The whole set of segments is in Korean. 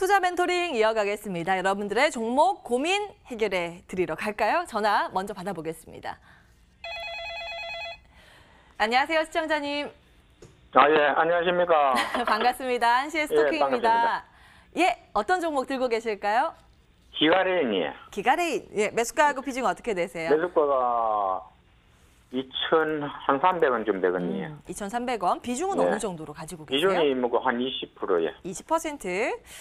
투자 멘토링 이어가겠습니다. 여러분들의 종목 고민 해결해 드리러 갈까요? 전화 먼저 받아보겠습니다. 안녕하세요, 시청자님. 예, 안녕하십니까. 반갑습니다. 한시의 스토킹입니다. 예, 어떤 종목 들고 계실까요? 기가레인이에요. 기가레인. 예, 매수가하고 비중 어떻게 되세요? 매수가가 2,300원 되거든요. 2,300원. 비중은 네. 어느 정도로 가지고 계세요? 비중이 뭐 한 20%예요. 20%.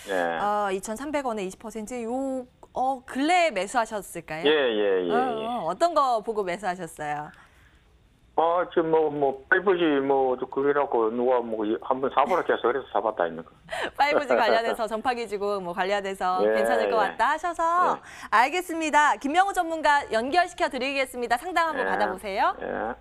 예. 2,300원에 20%. 근래에 매수하셨을까요? 예. 어떤 거 보고 매수하셨어요? 지금 빨부지 그래갖고 누가 한번 사보라 해서 그래서 사봤다 아닙니까? 5G 관련해서 전파기지국 관련해서 예, 괜찮을 것 예. 같다 하셔서 알겠습니다. 김명우 전문가 연결시켜 드리겠습니다. 상담 한번 받아보세요. 예.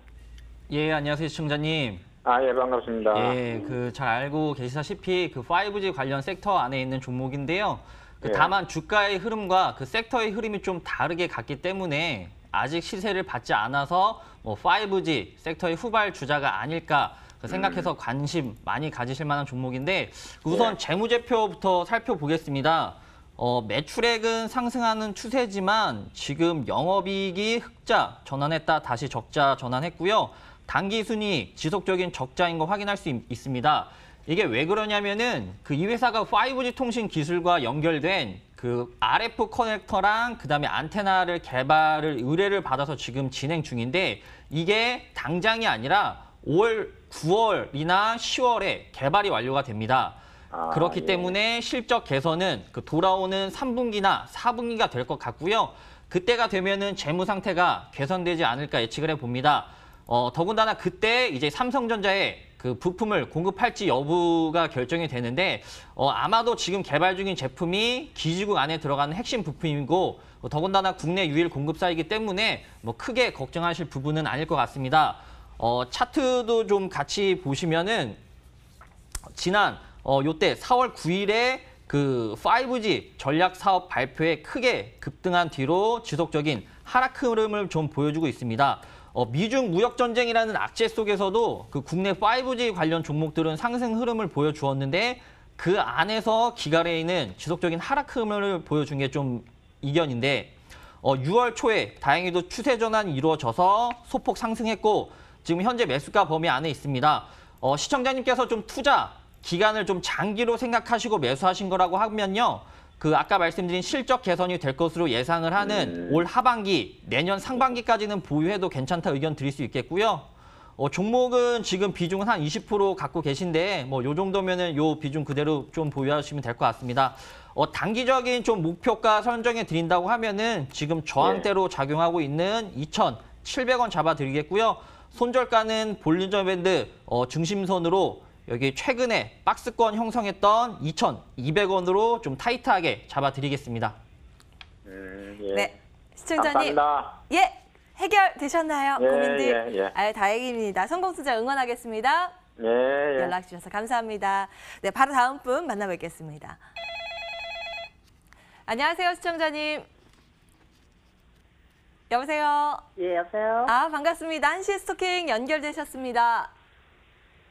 예, 안녕하세요, 시청자님. 예, 반갑습니다. 예, 잘 알고 계시다시피 5G 관련 섹터 안에 있는 종목인데요. 예. 다만 주가의 흐름과 섹터의 흐름이 좀 다르게 갔기 때문에 아직 시세를 받지 않아서 5G 섹터의 후발 주자가 아닐까 생각해서 관심 많이 가지실 만한 종목인데 우선 재무제표부터 살펴보겠습니다. 매출액은 상승하는 추세지만 지금 영업이익이 흑자 전환했다 다시 적자 전환했고요. 당기순이익 지속적인 적자인 거 확인할 수 있습니다. 이게 왜 그러냐면은 이 회사가 5G 통신 기술과 연결된 RF 커넥터랑 그다음에 안테나를 개발을 의뢰를 받아서 지금 진행 중인데 이게 당장이 아니라 5월, 9월이나 10월에 개발이 완료가 됩니다. 그렇기 때문에 실적 개선은 돌아오는 3분기나 4분기가 될 것 같고요. 그때가 되면은 재무 상태가 개선되지 않을까 예측을 해봅니다. 더군다나 그때 이제 삼성전자에 부품을 공급할지 여부가 결정이 되는데 아마도 지금 개발 중인 제품이 기지국 안에 들어가는 핵심 부품이고 더군다나 국내 유일 공급사이기 때문에 크게 걱정하실 부분은 아닐 것 같습니다. 차트도 좀 같이 보시면은 지난 요때 4월 9일에 5G 전략 사업 발표에 크게 급등한 뒤로 지속적인 하락 흐름을 좀 보여주고 있습니다. 미중 무역 전쟁이라는 악재 속에서도 국내 5G 관련 종목들은 상승 흐름을 보여주었는데 그 안에서 기가레인은 지속적인 하락 흐름을 보여준 게 좀 이견인데 6월 초에 다행히도 추세 전환이 이루어져서 소폭 상승했고 지금 현재 매수가 범위 안에 있습니다. 시청자님께서 좀 투자 기간을 좀 장기로 생각하시고 매수하신 거라고 하면요. 아까 말씀드린 실적 개선이 될 것으로 예상을 하는 올 하반기, 내년 상반기까지는 보유해도 괜찮다 의견 드릴 수 있겠고요. 종목은 지금 비중은 한 20% 갖고 계신데 요 정도면은 요 비중 그대로 좀 보유하시면 될 것 같습니다. 단기적인 좀 목표가 설정해 드린다고 하면은 지금 저항대로 작용하고 있는 2,700원 잡아드리겠고요. 손절가는 볼린저 밴드 중심선으로 여기 최근에 박스권 형성했던 2,200원으로 좀 타이트하게 잡아드리겠습니다. 네, 시청자님. 감사합니다. 예, 해결되셨나요? 고민들. 예. 다행입니다. 성공 투자 응원하겠습니다. 예. 연락 주셔서 감사합니다. 네, 바로 다음 분 만나뵙겠습니다. 안녕하세요, 시청자님. 여보세요? 예, 여보세요? 반갑습니다. 한시 스토킹 연결되셨습니다.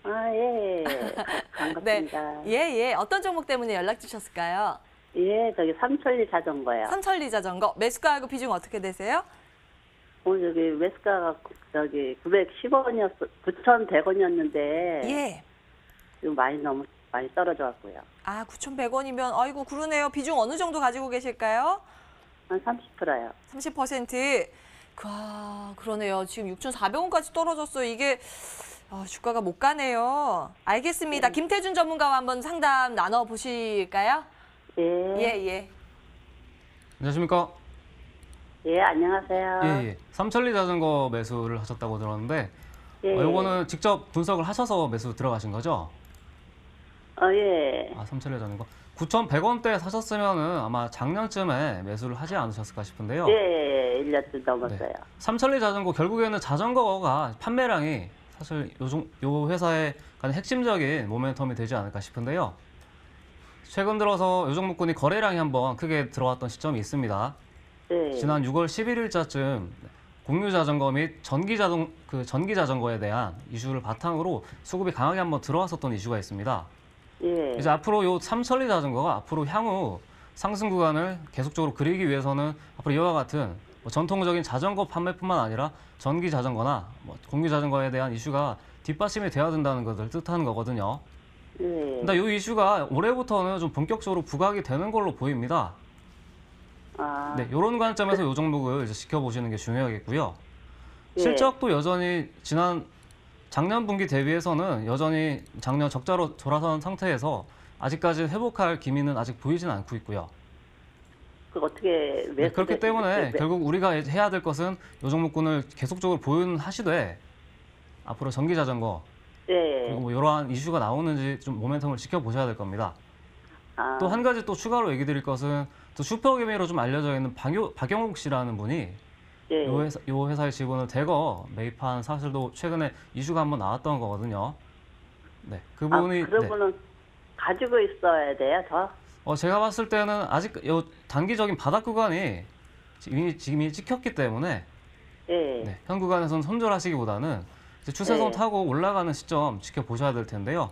예. 반갑습니다. 네. 예. 어떤 종목 때문에 연락 주셨을까요? 예, 저기 삼천리 자전거요. 삼천리 자전거. 매수가하고 비중 어떻게 되세요? 저기 매수가가 910원이었어, 9,100원이었는데. 예. 지금 너무 많이 떨어져 갖고요. 9,100원이면 아이고 그러네요. 비중 어느 정도 가지고 계실까요? 한 30%요. 30%. 그러네요. 지금 6,400원까지 떨어졌어요. 이게 주가가 못 가네요. 알겠습니다. 김태준 전문가와 한번 상담 나눠보실까요? 예. 안녕하십니까? 예, 안녕하세요. 예. 삼천리 자전거 매수를 하셨다고 들었는데 요거는 직접 분석을 하셔서 매수 들어가신 거죠? 예. 삼천리 자전거. 9,100원대 사셨으면은 아마 작년쯤에 매수를 하지 않으셨을까 싶은데요. 예, 1년쯤 넘었어요. 네. 삼천리 자전거 결국에는 자전거가 판매량이 사실 요 회사의 가장 핵심적인 모멘텀이 되지 않을까 싶은데요. 최근 들어서 요 종목군이 거래량이 한번 크게 들어왔던 시점이 있습니다. 지난 6월 11일자쯤 공유 자전거 및 전기 자전거에 대한 이슈를 바탕으로 수급이 강하게 한번 들어왔었던 이슈가 있습니다. 예. 이제 앞으로 요 삼천리 자전거가 앞으로 향후 상승 구간을 계속적으로 그리기 위해서는 앞으로 이와 같은 뭐 전통적인 자전거 판매뿐만 아니라 전기 자전거나 뭐 공유 자전거에 대한 이슈가 뒷받침이 돼야 된다는 것을 뜻하는 거거든요. 예. 근데 이 이슈가 올해부터는 좀 본격적으로 부각이 되는 걸로 보입니다. 아, 네, 이런 관점에서 이 종목을 이제 지켜보시는 게 중요하겠고요. 예. 실적도 여전히 작년 분기 대비해서는 여전히 작년 적자로 돌아선 상태에서 아직까지 회복할 기미는 아직 보이진 않고 있고요. 그 어떻게 네, 그렇기 때문에 매- 결국 우리가 해야 될 것은 이 종목군을 계속적으로 보유하시되 앞으로 전기 자전거 예. 그리고 뭐 이러한 이슈가 나오는지 좀 모멘텀을 지켜보셔야 될 겁니다. 아, 또 한 가지 또 추가로 얘기 드릴 것은 또 슈퍼개미로 좀 알려져 있는 박영욱 씨라는 분이 예. 요 회사의 지분을 대거 매입한 사실도 최근에 이슈가 한번 나왔던 거거든요. 네, 아, 그분이 그러면은 가지고 있어야 돼요, 더? 제가 봤을 때는 아직 요 단기적인 바닥 구간이 지금 찍혔기 때문에 예. 네, 현 구간에서는 손절하시기보다는 이제 추세선 네. 타고 올라가는 시점 지켜보셔야 될 텐데요.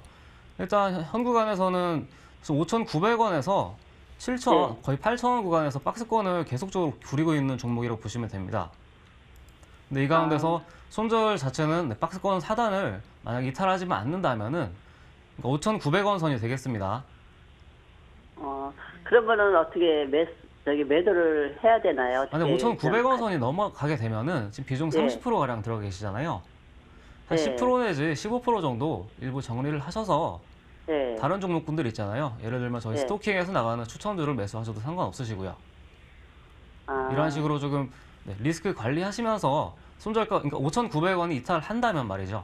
일단 현 구간에서는 5,900원에서 7,000원, 네. 거의 8,000원 구간에서 박스권을 계속적으로 부리고 있는 종목이라고 보시면 됩니다. 근데 이 가운데서 손절 자체는 박스권 사단을 만약 이탈하지만 않는다면은 5,900원 선이 되겠습니다. 그러면은 어떻게 매도를 해야 되나요? 근데 어떻게 5,900원 선이 넘어가게 되면은 지금 비중 예. 30%가량 들어가 계시잖아요. 한 예. 10% 내지 15% 정도 일부 정리를 하셔서 예. 다른 종목군들 있잖아요. 예를 들면 저희 예. 스토킹에서 나가는 추천주를 매수하셔도 상관없으시고요. 아, 이런 식으로 조금 리스크 관리하시면서 손절가, 그러니까 5,900원이 이탈한다면 말이죠.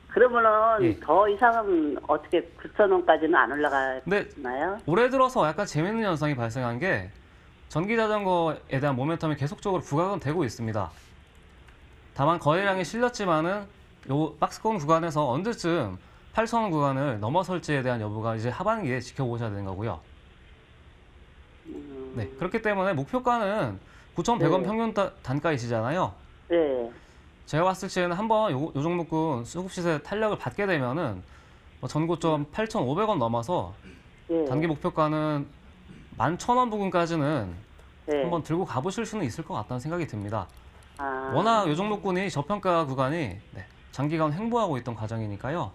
그러면은 예. 더 이상은 어떻게 9,000원까지는 안 근데 올라가나요? 올해 들어서 약간 재밌는 현상이 발생한 게 전기 자전거에 대한 모멘텀이 계속적으로 부각은 되고 있습니다. 다만 거래량이 실렸지만은 요 박스권 구간에서 언제쯤 8,000원 구간을 넘어설지에 대한 여부가 이제 하반기에 지켜보셔야 되는 거고요. 네, 그렇기 때문에 목표가는 9,100원 네. 평균 단가이시잖아요. 예. 제가 봤을 때는 한번 요 종목군 수급 시세 탄력을 받게 되면은 뭐 전고점 8,500원 넘어서 예. 단기 목표가는 11,000원 부근까지는 예. 한번 들고 가보실 수는 있을 것 같다는 생각이 듭니다. 아, 워낙 요 종목군이 저평가 구간이 장기간 횡보하고 있던 과정이니까요.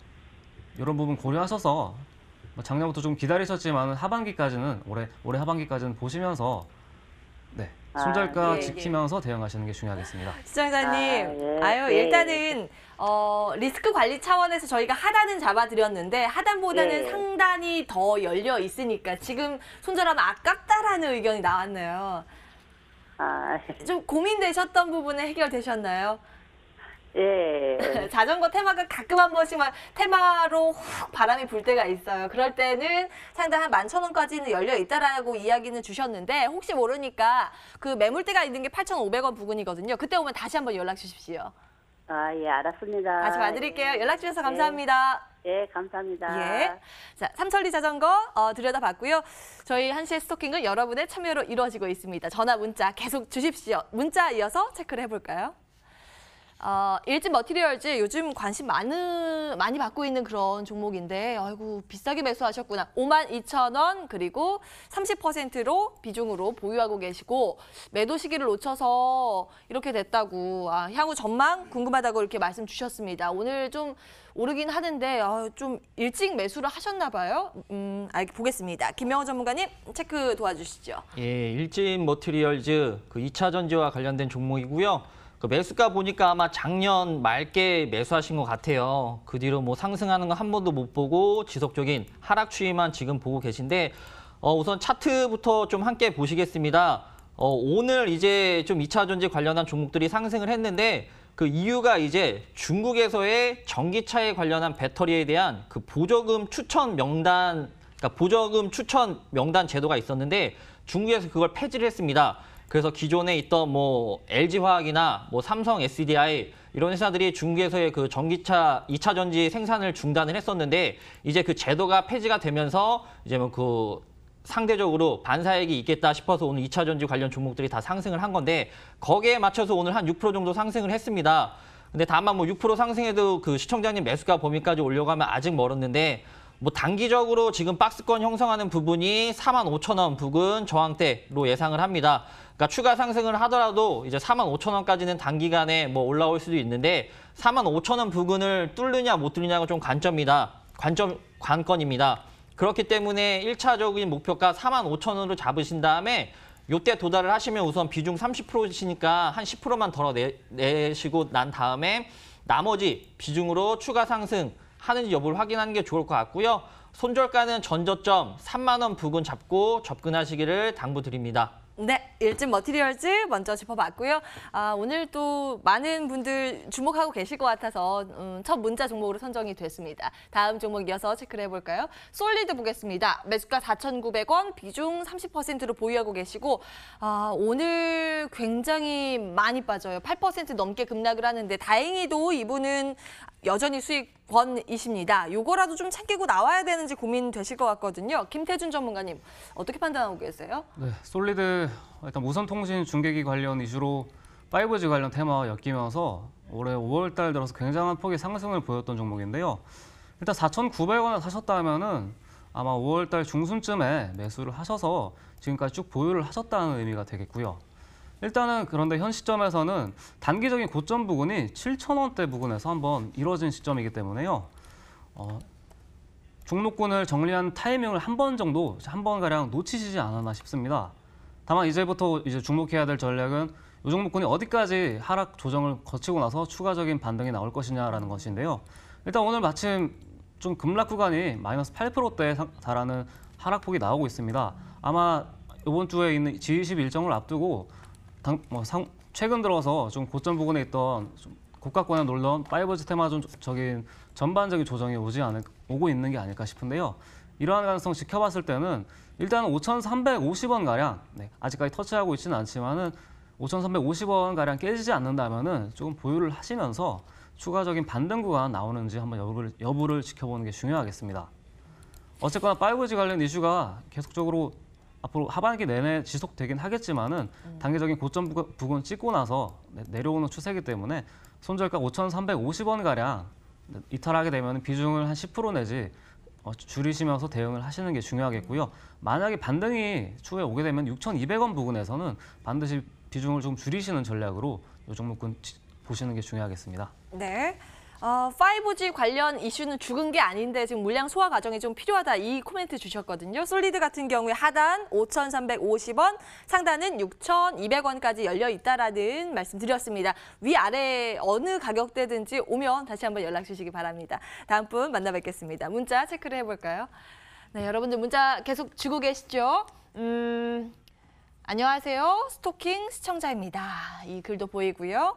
이런 부분 고려하셔서 뭐 작년부터 좀 기다리셨지만 하반기까지는 올해 하반기까지는 보시면서 손절가 예, 예. 지키면서 대응하시는 게 중요하겠습니다. 시청자님, 예. 아유, 예. 일단은, 리스크 관리 차원에서 저희가 하단은 잡아드렸는데, 하단보다는 예. 상단이 더 열려 있으니까 지금 손절하면 아깝다라는 의견이 나왔네요. 아, 좀 고민되셨던 부분은 해결되셨나요? 예. 자전거 테마가 가끔 한 번씩만 테마로 훅 바람이 불 때가 있어요. 그럴 때는 상당 한 11,000원까지는 열려 있다라고 이야기는 주셨는데 혹시 모르니까 그 매물대가 있는 게 8,500원 부근이거든요. 그때 오면 다시 한번 연락 주십시오. 아, 예, 알았습니다. 다시 봐드릴게요. 연락 주셔서 감사합니다. 예, 감사합니다. 예. 자, 삼천리 자전거 들여다봤고요. 저희 한시의 스토킹은 여러분의 참여로 이루어지고 있습니다. 전화, 문자 계속 주십시오. 문자 이어서 체크를 해볼까요? 일진 머티리얼즈 요즘 관심 많이 받고 있는 그런 종목인데 아이고 비싸게 매수하셨구나. 52,000원 그리고 30%로 비중으로 보유하고 계시고 매도 시기를 놓쳐서 이렇게 됐다고 향후 전망 궁금하다고 이렇게 말씀 주셨습니다. 오늘 좀 오르긴 하는데 좀 일찍 매수를 하셨나 봐요. 보겠습니다. 김명호 전문가님 체크 도와주시죠. 예, 일진 머티리얼즈 그 2차 전지와 관련된 종목이고요. 그 매수가 보니까 아마 작년 말께 매수하신 것 같아요. 그 뒤로 뭐 상승하는 거 한 번도 못 보고 지속적인 하락 추이만 지금 보고 계신데 우선 차트부터 좀 함께 보시겠습니다. 오늘 이제 좀 2차 전지 관련한 종목들이 상승을 했는데 그 이유가 이제 중국에서의 전기차에 관련한 배터리에 대한 그 보조금 추천 명단, 그러니까 보조금 추천 명단 제도가 있었는데 중국에서 그걸 폐지를 했습니다. 그래서 기존에 있던 뭐 LG화학이나 뭐 삼성 SDI 이런 회사들이 중국에서의 그 전기차 2차 전지 생산을 중단을 했었는데 이제 그 제도가 폐지가 되면서 이제 뭐 그 상대적으로 반사익이 있겠다 싶어서 오늘 2차 전지 관련 종목들이 다 상승을 한 건데 거기에 맞춰서 오늘 한 6% 정도 상승을 했습니다. 근데 다만 뭐 6% 상승해도 그 시청자님 매수가 범위까지 올려가면 아직 멀었는데 뭐 단기적으로 지금 박스권 형성하는 부분이 45,000원 부근 저항대로 예상을 합니다. 그러니까 추가 상승을 하더라도 이제 45,000원까지는 단기간에 뭐 올라올 수도 있는데 45,000원 부근을 뚫느냐 못 뚫느냐가 좀 관건입니다. 그렇기 때문에 1차적인 목표가 45,000원으로 잡으신 다음에 요때 도달을 하시면 우선 비중 30%이시니까 한 10%만 덜어내시고 난 다음에 나머지 비중으로 추가 상승 하는지 여부를 확인하는 게 좋을 것 같고요. 손절가는 전저점 3만 원 부근 잡고 접근하시기를 당부드립니다. 네, 일진 머티리얼즈 먼저 짚어봤고요. 오늘 또 많은 분들 주목하고 계실 것 같아서 첫 문자 종목으로 선정이 됐습니다. 다음 종목 이어서 체크를 해볼까요? 솔리드 보겠습니다. 매수가 4,900원, 비중 30%로 보유하고 계시고 오늘 굉장히 많이 빠져요. 8% 넘게 급락을 하는데 다행히도 이분은 여전히 수익권이십니다. 요거라도 좀 챙기고 나와야 되는지 고민되실 것 같거든요. 김태준 전문가님, 어떻게 판단하고 계세요? 네, 솔리드 일단 무선통신 중계기 관련 이슈로 5G 관련 테마와 엮이면서 올해 5월 달 들어서 굉장한 폭의 상승을 보였던 종목인데요. 일단 4,900원에 사셨다면은 아마 5월 달 중순쯤에 매수를 하셔서 지금까지 쭉 보유를 하셨다는 의미가 되겠고요. 일단은 그런데 현 시점에서는 단기적인 고점 부근이 7,000원대 부근에서 한번 이뤄진 시점이기 때문에요. 종목군을 정리한 타이밍을 한 번 가량 놓치시지 않았나 싶습니다. 다만 이제부터 주목해야 될 전략은 이 종목군이 어디까지 하락 조정을 거치고 나서 추가적인 반등이 나올 것이냐라는 것인데요. 일단 오늘 마침 좀 급락 구간이 마이너스 8%대에 달하는 하락폭이 나오고 있습니다. 아마 이번 주에 있는 G20 일정을 앞두고 최근 들어서 좀 고점 부근에 있던 좀 고가권에 놀던 5G 테마적인 전반적인 조정이 오고 있는 게 아닐까 싶은데요. 이러한 가능성 지켜봤을 때는 일단 5,350원 가량, 아직까지 터치하고 있지는 않지만은 5,350원 가량 깨지지 않는다면은 조금 보유를 하시면서 추가적인 반등 구간 나오는지 한번 여부를 지켜보는 게 중요하겠습니다. 어쨌거나 5G 관련 이슈가 계속적으로 앞으로 하반기 내내 지속되긴 하겠지만은 단기적인 고점 부근 찍고 나서 내려오는 추세이기 때문에 손절가 5,350원 가량 이탈하게 되면 비중을 한 10% 내지 줄이시면서 대응을 하시는 게 중요하겠고요. 만약에 반등이 추후에 오게 되면 6,200원 부근에서는 반드시 비중을 좀 줄이시는 전략으로 이 종목군 보시는 게 중요하겠습니다. 네. 5G 관련 이슈는 죽은 게 아닌데 지금 물량 소화 과정이 좀 필요하다 이 코멘트 주셨거든요. 솔리드 같은 경우에 하단 5,350원, 상단은 6,200원까지 열려 있다라는 말씀 드렸습니다. 위아래 어느 가격대든지 오면 다시 한번 연락 주시기 바랍니다. 다음 분 만나 뵙겠습니다. 문자 체크를 해볼까요? 네, 여러분들 문자 계속 주고 계시죠? 안녕하세요. 스토킹 시청자입니다. 이 글도 보이고요.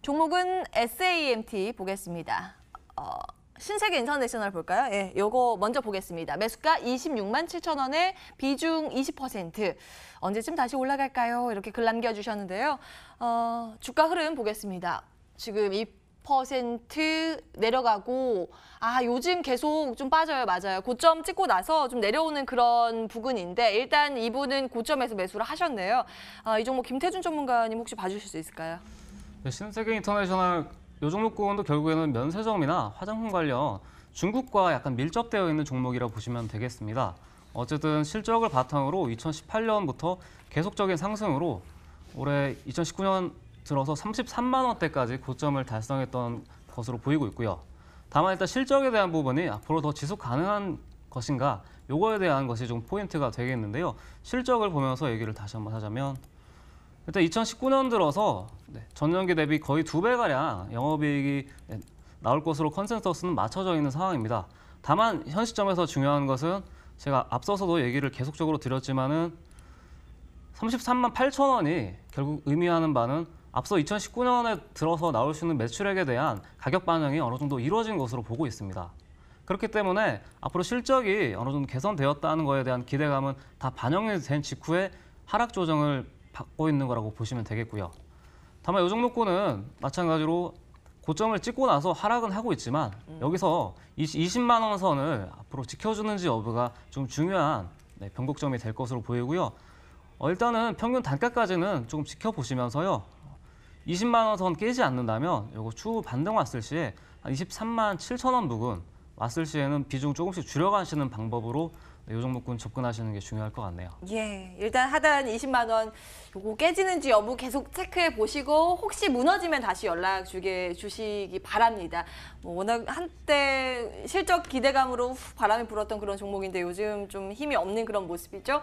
종목은 SAMT 보겠습니다. 신세계 인터내셔널 볼까요? 예, 요거 먼저 보겠습니다. 매수가 26만 7천 원에 비중 20%. 언제쯤 다시 올라갈까요? 이렇게 글 남겨주셨는데요. 주가 흐름 보겠습니다. 지금 2% 내려가고 요즘 계속 좀 빠져요. 맞아요. 고점 찍고 나서 좀 내려오는 그런 부근인데 일단 이분은 고점에서 매수를 하셨네요. 이 종목 김태준 전문가님 혹시 봐주실 수 있을까요? 네, 신세계 인터내셔널 이 종목군도 결국에는 면세점이나 화장품 관련 중국과 약간 밀접되어 있는 종목이라고 보시면 되겠습니다. 어쨌든 실적을 바탕으로 2018년부터 계속적인 상승으로 올해 2019년 들어서 33만 원대까지 고점을 달성했던 것으로 보이고 있고요. 다만 일단 실적에 대한 부분이 앞으로 더 지속 가능한 것인가 요거에 대한 것이 좀 포인트가 되겠는데요. 실적을 보면서 얘기를 다시 한번 하자면 일단 2019년 들어서 전년기 대비 거의 2배가량 영업이익이 나올 것으로 컨센서스는 맞춰져 있는 상황입니다. 다만 현 시점에서 중요한 것은 제가 앞서서도 얘기를 계속적으로 드렸지만은 33만 8천 원이 결국 의미하는 바는 앞서 2019년에 들어서 나올 수 있는 매출액에 대한 가격 반영이 어느 정도 이루어진 것으로 보고 있습니다. 그렇기 때문에 앞으로 실적이 어느 정도 개선되었다는 것에 대한 기대감은 다 반영이 된 직후에 하락 조정을 받고 있는 거라고 보시면 되겠고요. 다만 이 종목군은 마찬가지로 고점을 찍고 나서 하락은 하고 있지만 여기서 20만 원 선을 앞으로 지켜주는지 여부가 좀 중요한 변곡점이 될 것으로 보이고요. 일단은 평균 단가까지는 조금 지켜보시면서요. 20만 원 선 깨지 않는다면 이거 추후 반등 왔을 시에 한 23만 7천 원 부근 왔을 시에는 비중 조금씩 줄여가시는 방법으로 이 종목군 접근하시는 게 중요할 것 같네요. 예, 일단 하단 20만 원 요거 깨지는지 여부 계속 체크해 보시고 혹시 무너지면 다시 연락 주시기 바랍니다. 뭐 워낙 한때 실적 기대감으로 바람이 불었던 그런 종목인데 요즘 좀 힘이 없는 그런 모습이죠.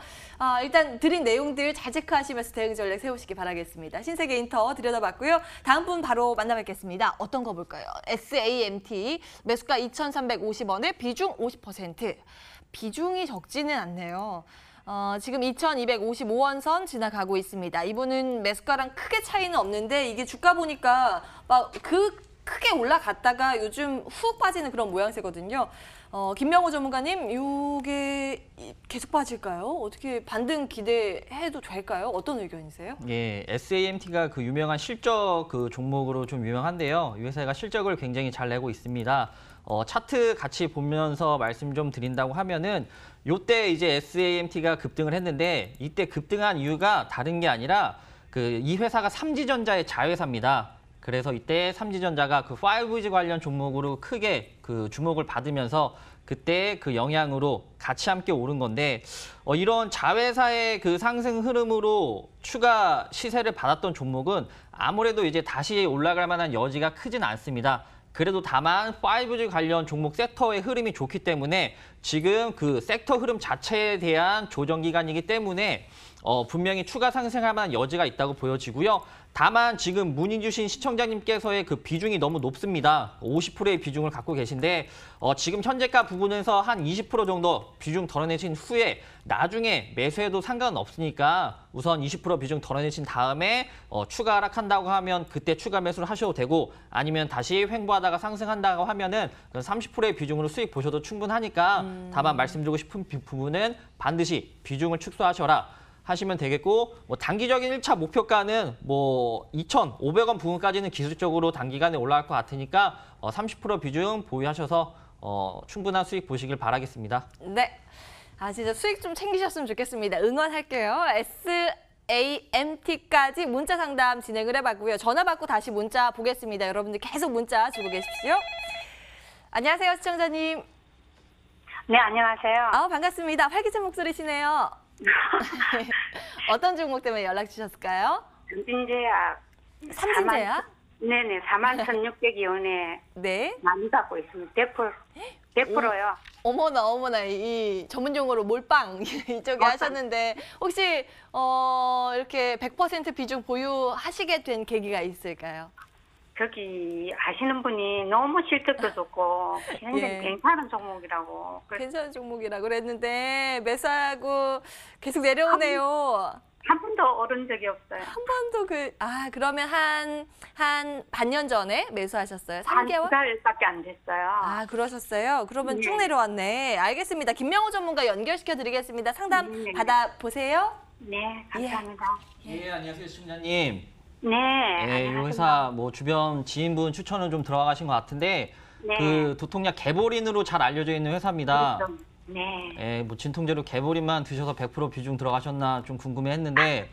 일단 드린 내용들 잘 체크하시면서 대응 전략 세우시기 바라겠습니다. 신세계 인터 들여다봤고요. 다음 분 바로 만나뵙겠습니다. 어떤 거 볼까요? SAMT 매수가 2,350원에 비중 50%. 비중이 적지는 않네요. 지금 2,255원 선 지나가고 있습니다. 이분은 매수가랑 크게 차이는 없는데 이게 주가 보니까 막 크게 올라갔다가 요즘 훅 빠지는 그런 모양새거든요. 김명호 전문가님, 이게 계속 빠질까요? 어떻게 반등 기대해도 될까요? 어떤 의견이세요? 예, SAMT가 그 유명한 실적 그 종목으로 좀 유명한데요. 이 회사가 실적을 굉장히 잘 내고 있습니다. 차트 같이 보면서 말씀 좀 드린다고 하면은 요때 이제 SAMT가 급등을 했는데 이때 급등한 이유가 다른 게 아니라 이 회사가 삼지전자의 자회사입니다. 그래서 이때 삼지전자가 그 5G 관련 종목으로 크게 그 주목을 받으면서 그때 그 영향으로 같이 함께 오른 건데 이런 자회사의 그 상승 흐름으로 추가 시세를 받았던 종목은 아무래도 이제 다시 올라갈 만한 여지가 크진 않습니다. 그래도 다만 5G 관련 종목 섹터의 흐름이 좋기 때문에 지금 그 섹터 흐름 자체에 대한 조정 기간이기 때문에 분명히 추가 상승할 만한 여지가 있다고 보여지고요. 다만 지금 문의 주신 시청자님께서의 그 비중이 너무 높습니다. 50%의 비중을 갖고 계신데 지금 현재가 부분에서 한 20% 정도 비중 덜어내신 후에 나중에 매수해도 상관없으니까 우선 20% 비중 덜어내신 다음에 추가 하락한다고 하면 그때 추가 매수를 하셔도 되고 아니면 다시 횡보하다가 상승한다고 하면은 30%의 비중으로 수익 보셔도 충분하니까 다만 말씀드리고 싶은 부분은 반드시 비중을 축소하셔라. 하시면 되겠고 단기적인 1차 목표가는 2,500원 부근까지는 기술적으로 단기간에 올라갈 것 같으니까 30% 비중 보유하셔서 충분한 수익 보시길 바라겠습니다. 네, 진짜 수익 좀 챙기셨으면 좋겠습니다. 응원할게요. SAMT까지 문자 상담 진행을 해봤고요. 전화 받고 다시 문자 보겠습니다. 여러분들 계속 문자 주고 계십시오. 안녕하세요, 시청자님. 네, 안녕하세요. 반갑습니다. 활기찬 목소리시네요. 어떤 종목 때문에 연락 주셨을까요? 삼진제약. 삼진제약? 네네, 41,600원에 네. 많이 갖고 있습니다. 100%요. 어머나, 이 전문 용어로 몰빵 이쪽에 하셨는데 혹시 이렇게 100% 비중 보유하시게 된 계기가 있을까요? 저기 아시는 분이 너무 실적도 좋고 굉장히 괜찮은 종목이라고. 괜찮은 종목이라고 그랬는데 매수하고 계속 내려오네요. 한 번도 오른 적이 없어요. 한 번도 그러면 한 반년 전에 매수하셨어요? 한 3개월? 2달밖에 안 됐어요. 그러셨어요? 그러면 네. 쭉 내려왔네. 알겠습니다. 김명호 전문가 연결시켜 드리겠습니다. 상담 네. 받아보세요. 네, 감사합니다. 예, 안녕하세요, 시청자님. 네. 이 회사 주변 지인분 추천을 좀 들어가신 것 같은데 네. 그 도통약 개보린으로 잘 알려져 있는 회사입니다. 그렇죠. 네. 예, 진통제로 개보린만 드셔서 100% 비중 들어가셨나 좀 궁금해했는데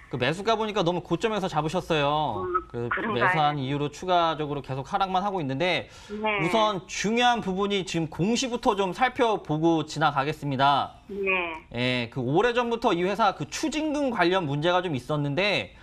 그 매수가 보니까 너무 고점에서 잡으셨어요. 그런가요? 매수한 이후로 추가적으로 계속 하락만 하고 있는데 네. 우선 중요한 부분이 지금 공시부터 좀 살펴보고 지나가겠습니다. 네. 예, 오래전부터 이 회사 추징금 관련 문제가 좀 있었는데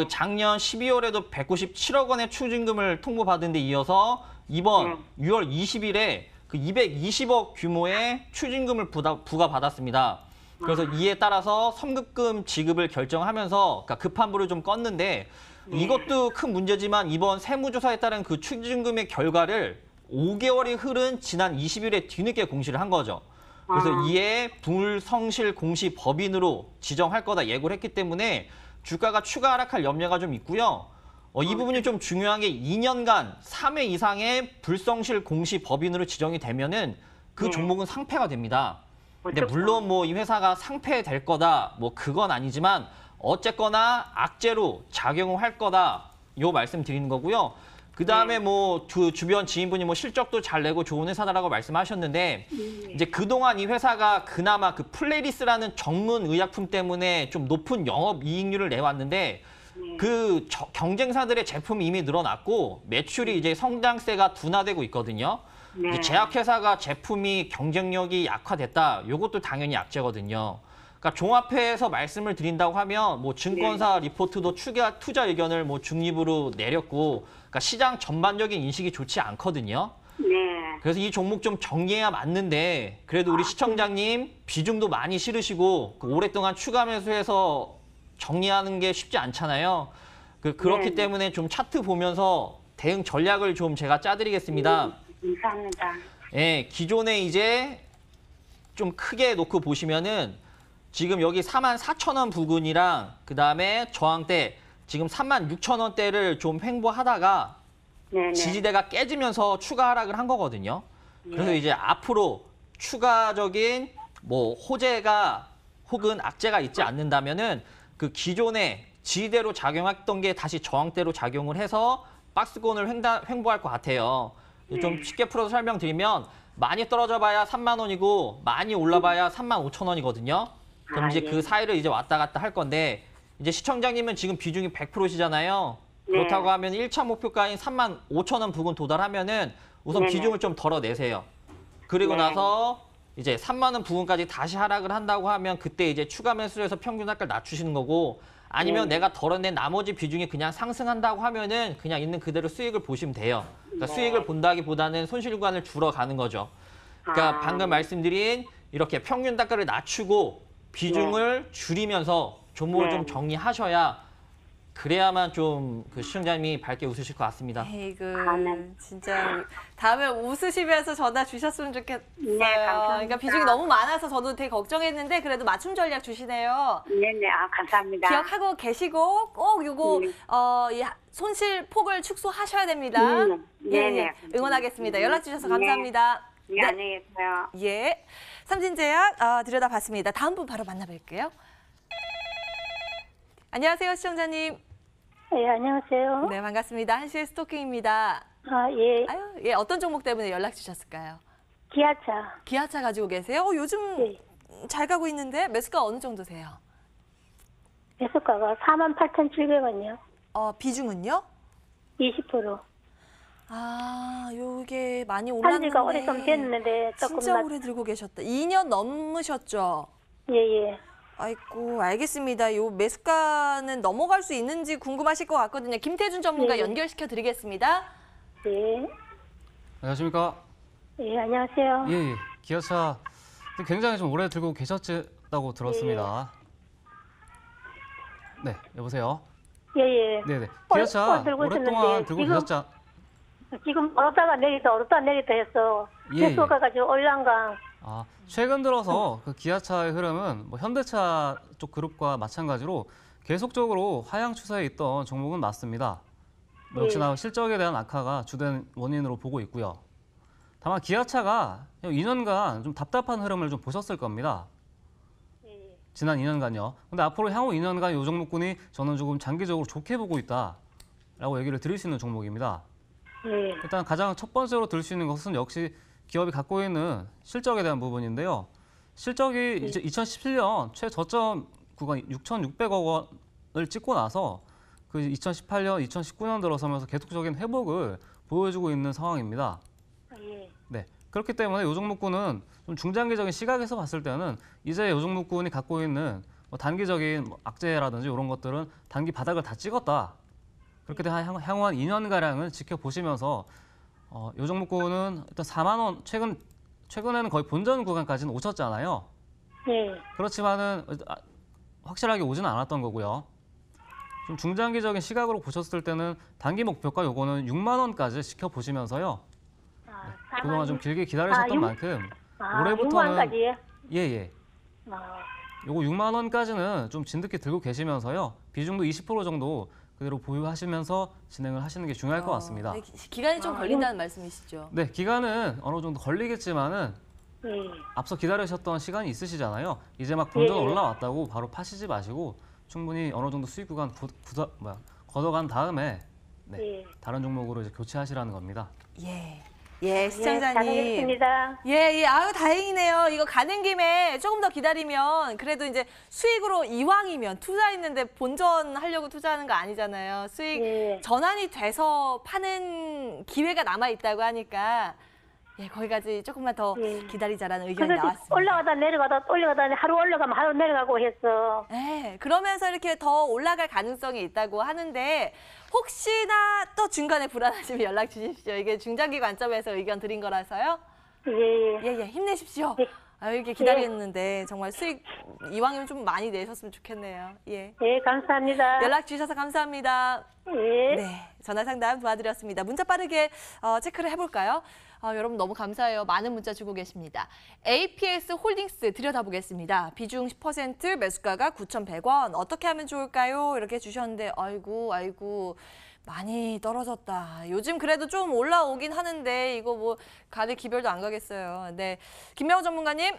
작년 12월에도 197억 원의 추징금을 통보받은 데 이어서 이번 6월 20일에 220억 규모의 추징금을 부과받았습니다. 그래서 이에 따라서 선급금 지급을 결정하면서 급환부를 좀 껐는데 이것도 큰 문제지만 이번 세무조사에 따른 그 추징금의 결과를 5개월이 흐른 지난 20일에 뒤늦게 공시를 한 거죠. 그래서 이에 불성실 공시 법인으로 지정할 거다 예고를 했기 때문에 주가가 추가 하락할 염려가 좀 있고요. 이 부분이 좀 중요한 게 2년간 3회 이상의 불성실 공시 법인으로 지정이 되면은 그 종목은 상폐가 됩니다. 근데 물론 이 회사가 상폐될 거다 그건 아니지만 어쨌거나 악재로 작용을 할 거다 요 말씀 드리는 거고요. 그다음에 주변 지인분이 실적도 잘 내고 좋은 회사다라고 말씀하셨는데 이제 그동안 이 회사가 그나마 플레리스라는 전문 의약품 때문에 좀 높은 영업 이익률을 내왔는데 경쟁사들의 제품이 이미 늘어났고 매출이 이제 성장세가 둔화되고 있거든요. 네. 이제 제약회사가 제품이 경쟁력이 약화됐다. 이것도 당연히 약재거든요. 그러니까 종합해서 말씀을 드린다고 하면 뭐 증권사 리포트도 투자 의견을 뭐 중립으로 내렸고, 그러니까 시장 전반적인 인식이 좋지 않거든요. 네. 그래서 이 종목 좀 정리해야 맞는데, 그래도 우리 시청자님 비중도 많이 실으시고 오랫동안 추가 매수해서 정리하는 게 쉽지 않잖아요. 그렇기 네. 때문에 좀 차트 보면서 대응 전략을 좀 제가 짜드리겠습니다. 감사합니다. 예, 기존에 이제 좀 크게 놓고 보시면은 지금 여기 44,000원 부근이랑 그다음에 저항대 지금 36,000원대를 좀 횡보하다가 네네. 지지대가 깨지면서 추가 하락을 한 거거든요. 그래서 이제 앞으로 추가적인 뭐 호재가 혹은 악재가 있지 않는다면은 그 기존에 지지대로 작용했던 게 다시 저항대로 작용을 해서 박스권을 횡보할 것 같아요. 좀 쉽게 풀어서 설명드리면 많이 떨어져 봐야 3만 원이고 많이 올라봐야 3만 5천 원이거든요. 그럼 이제 그 사이를 이제 왔다 갔다 할 건데, 이제 시청자님은 지금 비중이 100%시잖아요. 그렇다고 하면 1차 목표가인 3만 5천 원 부근 도달하면은 우선 네네. 비중을 좀 덜어내세요. 그리고 네. 나서 이제 3만 원 부근까지 다시 하락을 한다고 하면 그때 이제 추가 매수해서 평균 단가를 낮추시는 거고, 아니면 내가 덜어낸 나머지 비중이 그냥 상승한다고 하면은 그냥 있는 그대로 수익을 보시면 돼요. 그러니까 수익을 본다기보다는 손실 구간을 줄어가는 거죠. 그러니까 방금 말씀드린 이렇게 평균 단가를 낮추고 비중을 줄이면서 종목을 좀 정리하셔야, 그래야만 좀 그 시청자님이 밝게 웃으실 것 같습니다. 에이그 네. 진짜 다음에 웃으시면서 전화 주셨으면 좋겠어요. 감사합니다. 그러니까 비중이 너무 많아서 저도 되게 걱정했는데 그래도 맞춤 전략 주시네요. 네네. 감사합니다. 기억하고 계시고 꼭 요거 이 손실 폭을 축소하셔야 됩니다. 네네. 응원하겠습니다. 연락 주셔서 네. 감사합니다. 네, 안녕히 계세요. 예. 삼진제약 들여다봤습니다. 다음 분 바로 만나볼게요. 안녕하세요, 시청자님. 예, 안녕하세요. 네, 반갑습니다. 한시의 스토킹입니다. 예, 예, 어떤 종목 때문에 연락 주셨을까요? 기아차. 기아차 가지고 계세요? 요즘 예. 잘 가고 있는데 매수가 어느 정도세요? 매수가가 48,700원이요. 비중은요? 20%. 요게 많이 한 올랐는데. 지가 오래 좀 됐는데 조금 진짜 오래 들고 계셨다. 2년 넘으셨죠? 예. 아이고, 알겠습니다. 요 매수가는 넘어갈 수 있는지 궁금하실 것 같거든요. 김태준 전문가 네. 연결시켜 드리겠습니다. 예. 안녕하십니까? 예, 안녕하세요. 예. 기아차 굉장히 좀 오래 들고 계셨다고 들었습니다. 네, 여보세요? 예. 네네. 기아차 들고 오랫동안 있었는데 들고 계셨죠? 지금 오르다가 내리다 해서 예. 매수가 가지고 올란가. 최근 들어서 그 기아차의 흐름은 뭐 현대차 쪽 그룹과 마찬가지로 계속적으로 하향 추세에 있던 종목은 맞습니다. 뭐 역시나 실적에 대한 악화가 주된 원인으로 보고 있고요. 다만 기아차가 2년간 좀 답답한 흐름을 좀 보셨을 겁니다. 지난 2년간요. 근데 앞으로 향후 2년간 이 종목군이 저는 조금 장기적으로 좋게 보고 있다라고 얘기를 드릴 수 있는 종목입니다. 예. 일단 가장 첫 번째로 들 수 있는 것은 역시 기업이 갖고 있는 실적에 대한 부분인데요. 실적이 이제 2017년 최저점 구간 6,600억 원을 찍고 나서 그 2018년, 2019년 들어서면서 계속적인 회복을 보여주고 있는 상황입니다. 예. 네, 그렇기 때문에 이 종목군은 좀 중장기적인 시각에서 봤을 때는 이제 이 종목군이 갖고 있는 뭐 단기적인 뭐 악재라든지 이런 것들은 단기 바닥을 다 찍었다. 그렇게 되면 향후 한 2년가량을 지켜보시면서 이 종목군은 일단 4만 원, 최근에는 거의 본전 구간까지는 오셨잖아요. 예. 그렇지만은 확실하게 오지는 않았던 거고요. 좀 중장기적인 시각으로 보셨을 때는 단기 목표가 요거는 6만 원까지 지켜보시면서요. 그동안 좀 길게 기다리셨던 만큼 올해부터는 6만까지요? 예. 요거 6만 원까지는 좀 진득히 들고 계시면서요. 비중도 20% 정도 그대로 보유하시면서 진행을 하시는 게 중요할 것 같습니다. 기간이 좀 걸린다는 말씀이시죠? 네, 기간은 어느 정도 걸리겠지만은 앞서 기다리셨던 시간이 있으시잖아요. 이제 막 본전 올라왔다고 바로 파시지 마시고 충분히 어느 정도 수익 구간 걷어간 다음에 다른 종목으로 이제 교체하시라는 겁니다. 예, 시청자님. 잘하겠습니다. 예, 아유, 다행이네요. 이거 가는 김에 조금 더 기다리면 그래도 이제 수익으로 이왕이면 투자했는데 본전 하려고 투자하는 거 아니잖아요. 수익 전환이 돼서 파는 기회가 남아 있다고 하니까 예, 거기까지 조금만 더 예. 기다리자라는 의견이 그래서 나왔습니다. 올라가다 내려가다 또 올라가다 하루 올라가면 하루 내려가고 했어. 네, 그러면서 이렇게 더 올라갈 가능성이 있다고 하는데 혹시나 또 중간에 불안하시면 연락 주십시오. 이게 중장기 관점에서 의견 드린 거라서요. 예. 예, 힘내십시오. 예. 아, 이렇게 기다렸는데 정말 수익 이왕이면 좀 많이 내셨으면 좋겠네요. 예. 예, 감사합니다. 연락 주셔서 감사합니다. 예. 네, 전화 상담 도와드렸습니다. 문자 빠르게 체크를 해볼까요? 여러분 너무 감사해요. 많은 문자 주고 계십니다. APS 홀딩스 들여다보겠습니다. 비중 10%, 매수가가 9,100원. 어떻게 하면 좋을까요? 이렇게 주셨는데 아이고 많이 떨어졌다. 요즘 그래도 좀 올라오긴 하는데 이거 뭐 가대 기별도 안 가겠어요. 네, 김명호 전문가님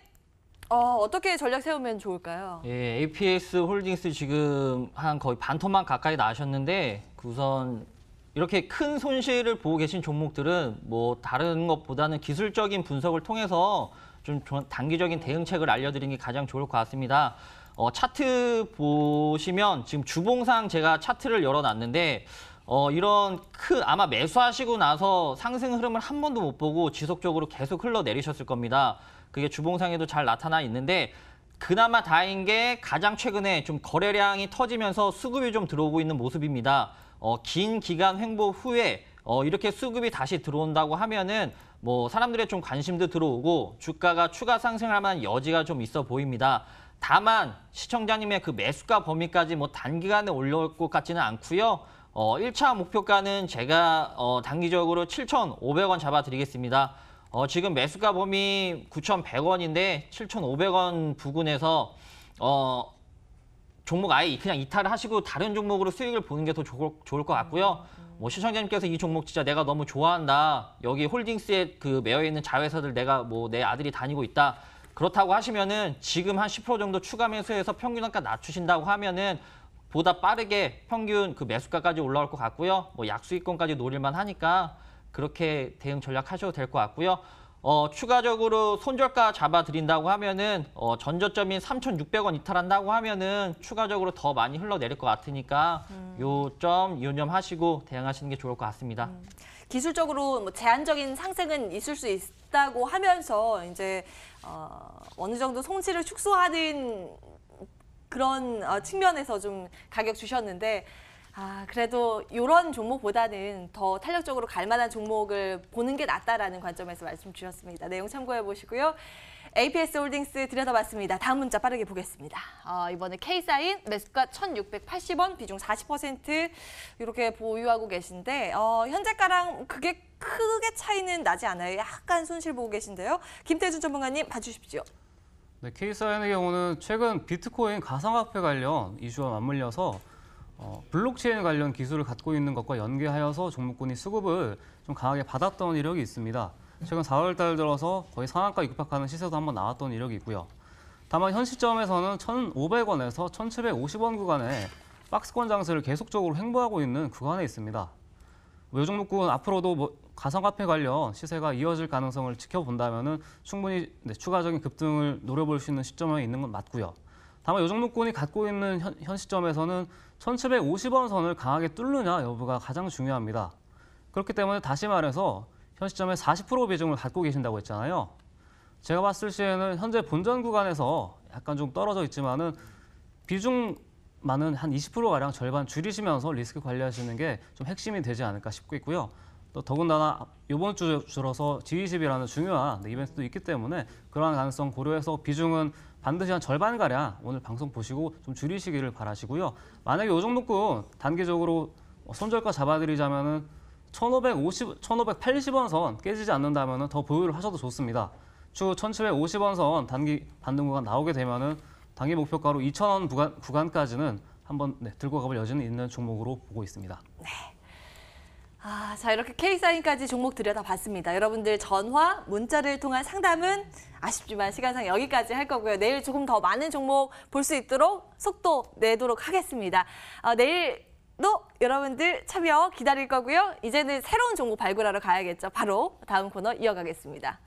어떻게 전략 세우면 좋을까요? 예, APS 홀딩스 지금 한 거의 반토막 가까이 나셨는데 우선 이렇게 큰 손실을 보고 계신 종목들은 뭐 다른 것보다는 기술적인 분석을 통해서 좀 단기적인 대응책을 알려드리는 게 가장 좋을 것 같습니다. 차트 보시면 지금 주봉상 제가 차트를 열어놨는데 이런 아마 매수하시고 나서 상승 흐름을 한 번도 못 보고 지속적으로 계속 흘러내리셨을 겁니다. 그게 주봉상에도 잘 나타나 있는데 그나마 다행인 게 가장 최근에 좀 거래량이 터지면서 수급이 좀 들어오고 있는 모습입니다. 긴 기간 횡보 후에 이렇게 수급이 다시 들어온다고 하면은 뭐 사람들의 좀 관심도 들어오고 주가가 추가 상승할 만한 여지가 좀 있어 보입니다. 다만 시청자님의 그 매수가 범위까지 뭐 단기간에 올라올 것 같지는 않고요. 1차 목표가는 제가 단기적으로 7,500원 잡아드리겠습니다. 지금 매수가 범위 9,100원인데 7,500원 부근에서 종목 아예 그냥 이탈을 하시고 다른 종목으로 수익을 보는 게 더 좋을 것 같고요. 뭐 시청자님께서 이 종목 진짜 내가 너무 좋아한다. 여기 홀딩스에 그 매여 있는 자회사들 내가 뭐 내 아들이 다니고 있다. 그렇다고 하시면은 지금 한 10% 정도 추가 매수해서 평균 단가 낮추신다고 하면은 보다 빠르게 평균 그 매수가까지 올라올 것 같고요. 뭐 약수익권까지 노릴만 하니까 그렇게 대응 전략하셔도 될 것 같고요. 추가적으로 손절가 잡아드린다고 하면은 전저점인 3,600원 이탈한다고 하면은 추가적으로 더 많이 흘러내릴 것 같으니까 요 점 유념하시고 대응하시는 게 좋을 것 같습니다. 기술적으로 뭐 제한적인 상승은 있을 수 있다고 하면서 이제 어느 정도 손실을 축소하는 그런 측면에서 좀 가격 주셨는데 그래도 이런 종목보다는 더 탄력적으로 갈 만한 종목을 보는 게 낫다라는 관점에서 말씀 주셨습니다. 내용 참고해 보시고요. APS 홀딩스 들여다봤습니다. 다음 문자 빠르게 보겠습니다. 이번에 K사인 매수가 1,680원, 비중 40% 이렇게 보유하고 계신데 현재가랑 그게 크게 차이는 나지 않아요. 약간 손실 보고 계신데요. 김태준 전문가님 봐주십시오. 네, K사인의 경우는 최근 비트코인 가상화폐 관련 이슈와 맞물려서 블록체인 관련 기술을 갖고 있는 것과 연계하여서 종목군이 수급을 좀 강하게 받았던 이력이 있습니다. 최근 4월 달 들어서 거의 상한가 육박하는 시세도 한번 나왔던 이력이 있고요. 다만 현 시점에서는 1,500원에서 1,750원 구간에 박스권 장세를 계속적으로 횡보하고 있는 구간에 있습니다. 이 종목군 앞으로도 뭐 가상화폐 관련 시세가 이어질 가능성을 지켜본다면 충분히 추가적인 급등을 노려볼 수 있는 시점에 있는 건 맞고요. 다만 이 종목군이 갖고 있는 현 시점에서는 1,750원 선을 강하게 뚫느냐 여부가 가장 중요합니다. 그렇기 때문에 다시 말해서 현 시점에 40% 비중을 갖고 계신다고 했잖아요. 제가 봤을 시에는 현재 본전 구간에서 약간 좀 떨어져 있지만은 비중만은 한 20%가량 절반 줄이시면서 리스크 관리하시는 게 좀 핵심이 되지 않을까 싶고 있고요. 또 더군다나 이번 주 들어서 G20이라는 중요한 이벤트도 있기 때문에 그러한 가능성 고려해서 비중은 반드시 한 절반가량 오늘 방송 보시고 좀 줄이시기를 바라시고요. 만약에 이 종목군 단기적으로 손절가 잡아드리자면은 1,580원 선 깨지지 않는다면 더 보유를 하셔도 좋습니다. 추후 1,750원 선 단기 반등 구간 나오게 되면은 단기 목표가로 2,000원 구간까지는 한번 들고 가볼 여지는 있는 종목으로 보고 있습니다. 네. 자, 이렇게 K사인까지 종목 들여다봤습니다. 여러분들 전화, 문자를 통한 상담은 아쉽지만 시간상 여기까지 할 거고요. 내일 조금 더 많은 종목 볼 수 있도록 속도 내도록 하겠습니다. 내일도 여러분들 참여 기다릴 거고요. 이제는 새로운 종목 발굴하러 가야겠죠. 바로 다음 코너 이어가겠습니다.